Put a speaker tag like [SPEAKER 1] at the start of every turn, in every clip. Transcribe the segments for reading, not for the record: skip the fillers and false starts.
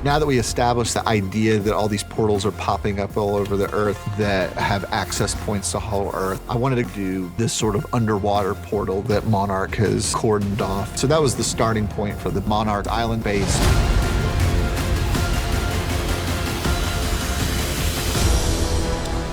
[SPEAKER 1] Now that we established the idea that all these portals are popping up all over the Earth that have access points to Hollow Earth, I wanted to do this sort of underwater portal that Monarch has cordoned off. So that was the starting point for the Monarch Island base.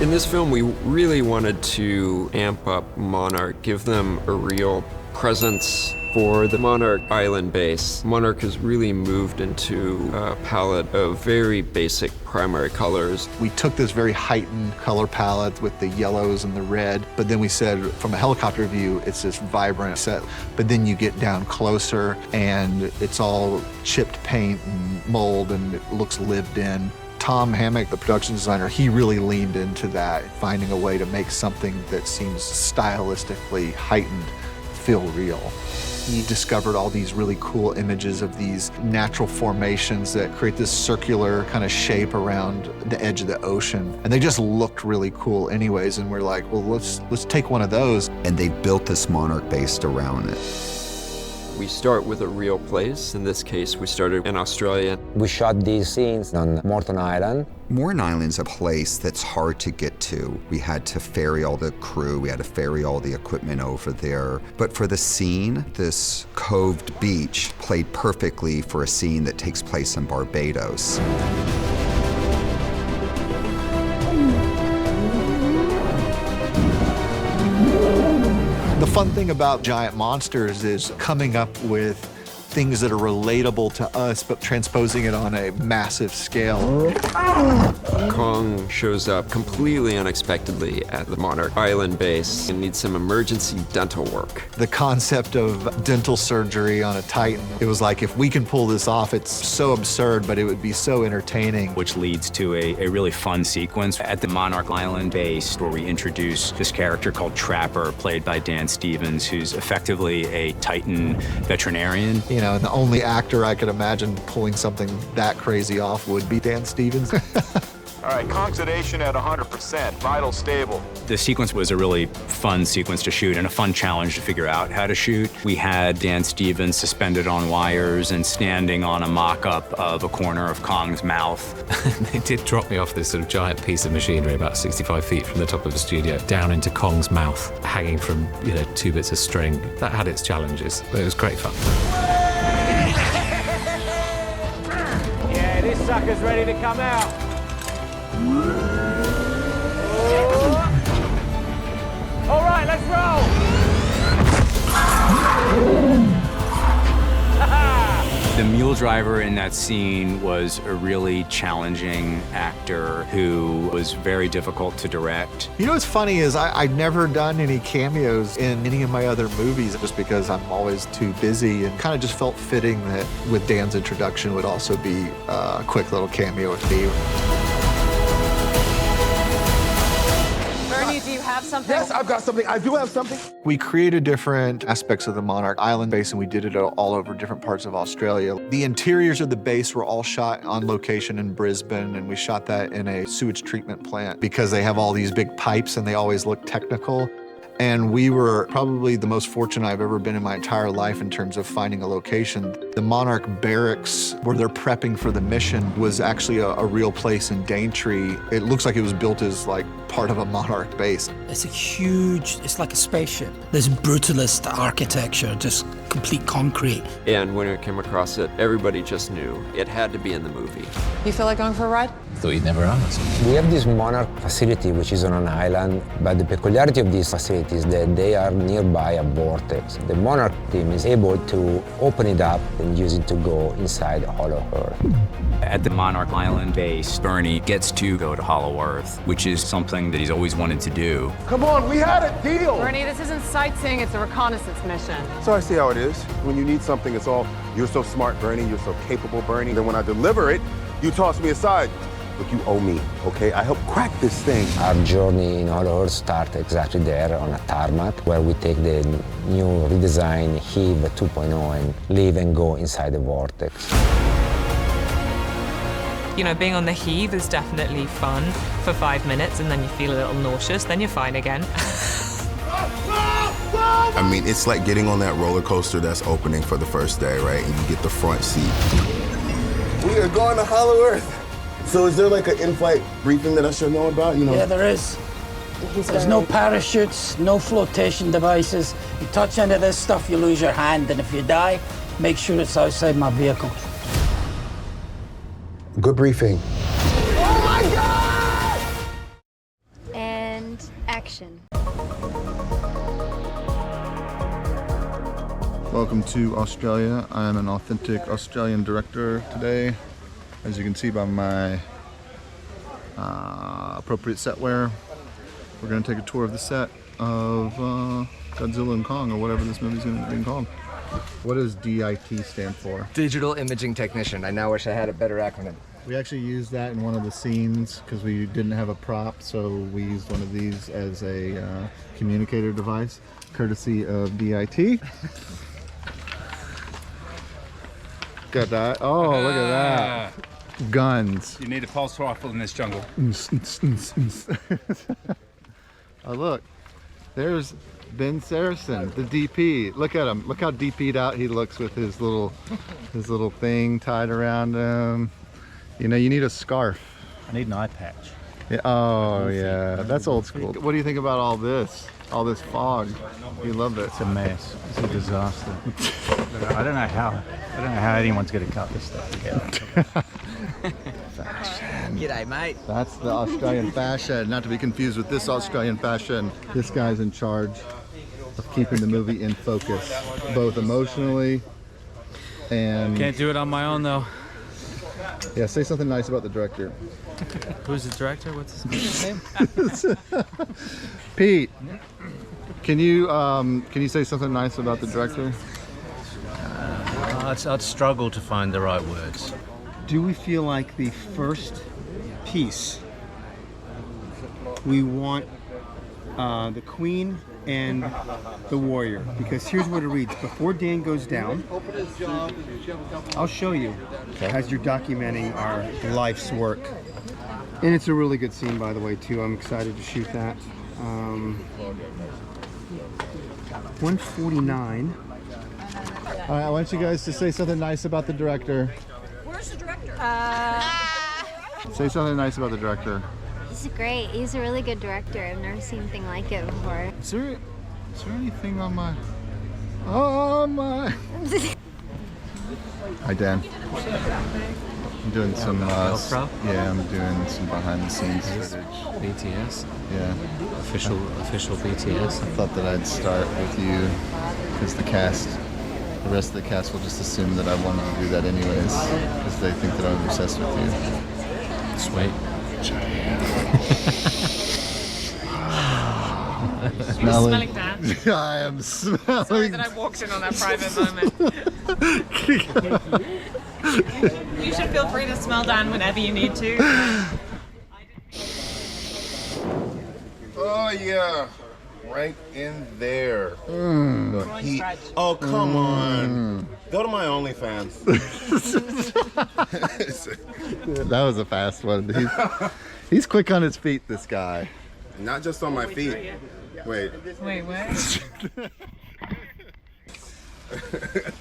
[SPEAKER 2] In this film, we really wanted to amp up Monarch, give them a real presence. For the Monarch Island base, Monarch has really moved into a palette of very basic primary colors.
[SPEAKER 1] We took this very heightened color palette with the yellows and the red, but then we said from a helicopter view, it's this vibrant set. But then you get down closer and it's all chipped paint and mold and it looks lived in. Tom Hammock, the production designer, he really leaned into that, finding a way to make something that seems stylistically heightened feel real. He discovered all these really cool images of these natural formations that create this circular kind of shape around the edge of the ocean. And they just looked really cool anyways, and we're like, well, let's take one of those.
[SPEAKER 3] And they built this Monarch based around it.
[SPEAKER 2] We start with a real place. In this case, we started in Australia.
[SPEAKER 4] We shot these scenes on Mothra Island.
[SPEAKER 3] Mothra Island's a place that's hard to get to. We had to ferry all the crew, we had to ferry all the equipment over there. But for the scene, this coved beach played perfectly for a scene that takes place in Barbados.
[SPEAKER 1] The fun thing about giant monsters is coming up with things that are relatable to us, but transposing it on a massive scale.
[SPEAKER 2] Kong shows up completely unexpectedly at the Monarch Island base and needs some emergency dental work.
[SPEAKER 1] The concept of dental surgery on a Titan, it was like, if we can pull this off, it's so absurd, but it would be so entertaining.
[SPEAKER 5] Which leads to a really fun sequence at the Monarch Island base where we introduce this character called Trapper, played by Dan Stevens, who's effectively a Titan veterinarian.
[SPEAKER 1] You know, and the only actor I could imagine pulling something that crazy off would be Dan Stevens.
[SPEAKER 6] All right, Kong sedation at 100%, vital stable.
[SPEAKER 5] The sequence was a really fun sequence to shoot and a fun challenge to figure out how to shoot. We had Dan Stevens suspended on wires and standing on a mock-up of a corner of Kong's mouth.
[SPEAKER 7] They did drop me off this sort of giant piece of machinery about 65 feet from the top of the studio down into Kong's mouth, hanging from, 2 bits of string. That had its challenges, but it was great fun.
[SPEAKER 8] Yeah, this sucker's ready to come out. All right, let's roll!
[SPEAKER 5] The mule driver in that scene was a really challenging actor who was very difficult to direct.
[SPEAKER 1] You know what's funny is I've never done any cameos in any of my other movies just because I'm always too busy, and kind of just felt fitting that with Dan's introduction would also be a quick little cameo with me.
[SPEAKER 9] Do you have something?
[SPEAKER 10] Yes, I've got something. I do have something.
[SPEAKER 1] We created different aspects of the Monarch Island base, and we did it all over different parts of Australia. The interiors of the base were all shot on location in Brisbane, and we shot that in a sewage treatment plant because they have all these big pipes and they always look technical. And we were probably the most fortunate I've ever been in my entire life in terms of finding a location. The Monarch barracks, where they're prepping for the mission, was actually a real place in Daintree. It looks like it was built as like part of a Monarch base.
[SPEAKER 11] It's a huge, it's like a spaceship. This brutalist architecture, just complete concrete.
[SPEAKER 2] And when we came across it, everybody just knew it had to be in the movie.
[SPEAKER 9] You feel like going for a ride?
[SPEAKER 7] Thought you'd never asked.
[SPEAKER 4] We have this Monarch facility, which is on an island, but the peculiarity of this facility is that they are nearby a vortex. The Monarch team is able to open it up and use it to go inside Hollow Earth.
[SPEAKER 5] At the Monarch Island base, Bernie gets to go to Hollow Earth, which is something that he's always wanted to do.
[SPEAKER 10] Come on, we had a deal.
[SPEAKER 9] Bernie, this isn't sightseeing, it's a reconnaissance mission.
[SPEAKER 10] So I see how it is. When you need something, it's all, you're so smart, Bernie, you're so capable, Bernie. Then when I deliver it, you toss me aside. Look, you owe me, okay? I helped crack this thing.
[SPEAKER 4] Our journey in Hollow Earth starts exactly there on a tarmac, where we take the new redesigned HABALA 2.0 and leave and go inside the vortex.
[SPEAKER 12] Being on the heave is definitely fun for 5 minutes, and then you feel a little nauseous, then you're fine again.
[SPEAKER 13] I mean, it's like getting on that roller coaster that's opening for the first day, right? And you get the front seat.
[SPEAKER 10] We are going to Hollow Earth. So is there like an in-flight briefing that I should know about? You know?
[SPEAKER 11] Yeah, there is. There's no parachutes, no flotation devices. You touch any of this stuff, you lose your hand, and if you die, make sure it's outside my vehicle.
[SPEAKER 3] Good briefing.
[SPEAKER 10] Oh my God!
[SPEAKER 13] And action.
[SPEAKER 1] Welcome to Australia. I am an authentic Australian director today. As you can see by my appropriate set wear, we're going to take a tour of the set of Godzilla and Kong, or whatever this movie's going to be called. What does DIT stand for?
[SPEAKER 14] Digital Imaging Technician. I now wish I had a better acronym.
[SPEAKER 1] We actually used that in one of the scenes because we didn't have a prop, so we used one of these as a communicator device, courtesy of DIT. Got that? Oh, look at that. Guns.
[SPEAKER 15] You need a pulse rifle in this jungle.
[SPEAKER 1] Oh, look. There's Ben Saracen, the DP. Look at him. Look how DP'd out he looks with his little thing tied around him. You know, you need a scarf.
[SPEAKER 15] I need an eye patch.
[SPEAKER 1] Yeah. Oh, yeah. That's old school. What do you think about all this? All this fog? You love it.
[SPEAKER 15] It's a mess. It's a disaster. I don't know how anyone's going to cut this stuff together.
[SPEAKER 14] Fashion. G'day, mate.
[SPEAKER 1] That's the Australian fashion, not to be confused with this Australian fashion. This guy's in charge of keeping the movie in focus, both emotionally and...
[SPEAKER 16] Can't do it on my own, though.
[SPEAKER 1] Yeah, say something nice about the director.
[SPEAKER 16] Who's the director? What's his name?
[SPEAKER 1] Pete, can you say something nice about the director?
[SPEAKER 16] I'd struggle to find the right words.
[SPEAKER 17] Do we feel like the first piece we want the queen and the warrior? Because here's what it reads: before Dan goes down, I'll show you as you're documenting our life's work. And it's a really good scene, by the way, too. I'm excited to shoot that. 149.
[SPEAKER 1] All right, I want you guys to say something nice about the director.
[SPEAKER 13] Where's the director?
[SPEAKER 1] Say something nice about the director.
[SPEAKER 13] He's great. He's a really good director. I've never seen anything like it before.
[SPEAKER 1] Is there anything on my... Oh my... Hi, Dan. I'm doing some... yeah, I'm doing some behind-the-scenes footage.
[SPEAKER 7] BTS?
[SPEAKER 1] Yeah.
[SPEAKER 7] Official BTS.
[SPEAKER 1] I thought that I'd start with you, because the rest of the cast will just assume that I wanted to do that anyways, because they think that I'm obsessed with you.
[SPEAKER 7] Sweet.
[SPEAKER 12] Smelling that.
[SPEAKER 1] I am smelling.
[SPEAKER 12] Sorry that I walked in on that private moment. You should feel free to smell Dan whenever you need to.
[SPEAKER 10] Oh yeah, right in there. The heat. Oh come on. Go to my OnlyFans.
[SPEAKER 1] That was a fast one. He's quick on his feet, this guy.
[SPEAKER 10] Not just on my feet. Wait.
[SPEAKER 12] Wait, what?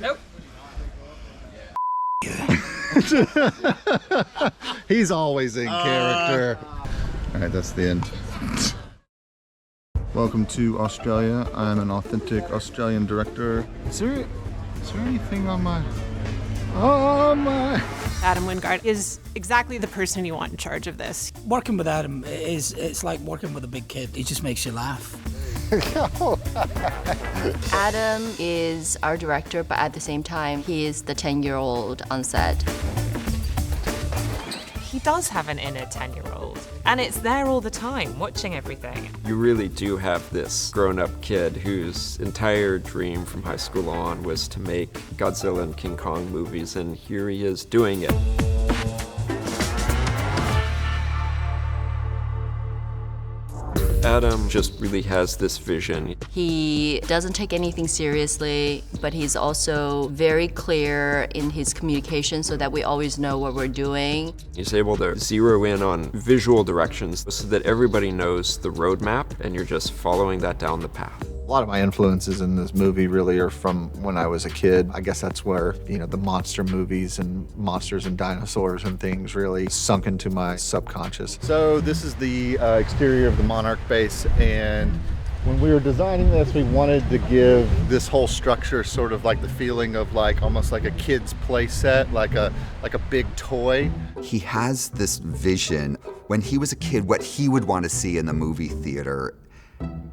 [SPEAKER 12] Nope.
[SPEAKER 1] He's always in character. All right, that's the end. Welcome to Australia. I'm an authentic Australian director. Is there anything on my... Oh my...
[SPEAKER 9] Adam Wingard is exactly the person you want in charge of this.
[SPEAKER 11] Working with Adam it's like working with a big kid. He just makes you laugh.
[SPEAKER 18] Adam is our director, but at the same time, he is the 10-year-old on set.
[SPEAKER 12] He does have an inner 10-year-old, and it's there all the time, watching everything.
[SPEAKER 2] You really do have this grown-up kid whose entire dream from high school on was to make Godzilla and King Kong movies, and here he is doing it. Adam just really has this vision.
[SPEAKER 18] He doesn't take anything seriously, but he's also very clear in his communication so that we always know what we're doing.
[SPEAKER 2] He's able to zero in on visual directions so that everybody knows the roadmap and you're just following that down the path.
[SPEAKER 1] lot of my influences in this movie really are from when I was a kid. I guess that's where, the monster movies and monsters and dinosaurs and things really sunk into my subconscious. So this is the exterior of the Monarch base, and when we were designing this, we wanted to give this whole structure sort of like the feeling of almost like a kid's play set, like a big toy.
[SPEAKER 3] He has this vision when he was a kid, what he would want to see in the movie theater.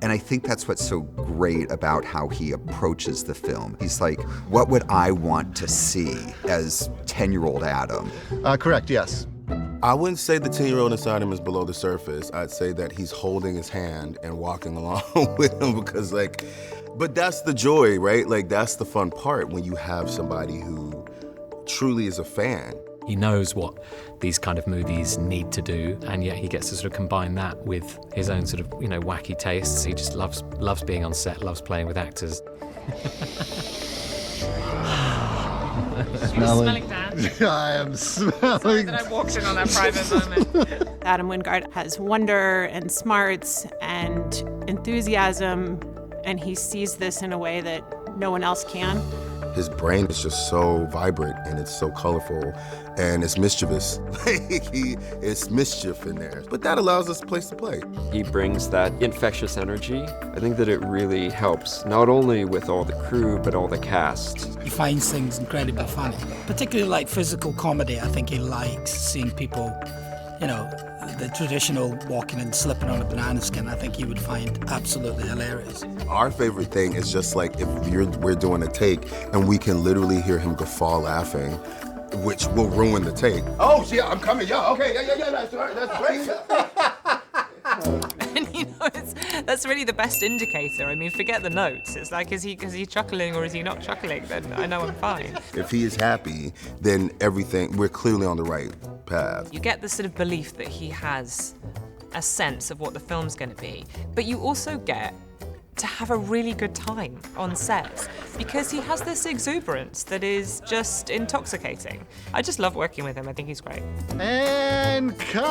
[SPEAKER 3] And I think that's what's so great about how he approaches the film. He's like, what would I want to see as 10-year-old Adam?
[SPEAKER 1] Correct, yes.
[SPEAKER 10] I wouldn't say the 10-year-old inside him is below the surface. I'd say that he's holding his hand and walking along with him because but that's the joy, right? That's the fun part when you have somebody who truly is a fan.
[SPEAKER 7] He knows what these kind of movies need to do, and yet he gets to sort of combine that with his own sort of, wacky tastes. He just loves being on set, loves playing with actors.
[SPEAKER 9] Smelling that?
[SPEAKER 1] I am smelling.
[SPEAKER 9] Sorry that I walked in on that private moment. Adam Wingard has wonder and smarts and enthusiasm, and he sees this in a way that no one else can.
[SPEAKER 10] His brain is just so vibrant and it's so colorful and it's mischievous. It's mischief in there. But that allows us a place to play.
[SPEAKER 2] He brings that infectious energy. I think that it really helps, not only with all the crew, but all the cast.
[SPEAKER 11] He finds things incredibly funny, particularly like physical comedy. I think he likes seeing people, the traditional walking and slipping on a banana skin. I think he would find absolutely hilarious.
[SPEAKER 10] Our favorite thing is just like if we're doing a take and we can literally hear him guffaw laughing, which will ruin the take. Oh, yeah, I'm coming. Yeah, okay, yeah, that's right, that's great.
[SPEAKER 12] And that's really the best indicator. I mean, forget the notes. It's like, is he chuckling or is he not chuckling? Then I know I'm fine.
[SPEAKER 10] If he is happy, then we're clearly on the right path.
[SPEAKER 12] You get the sort of belief that he has a sense of what the film's going to be, but you also get to have a really good time on set because he has this exuberance that is just intoxicating. I just love working with him. I think he's great.
[SPEAKER 1] And cut!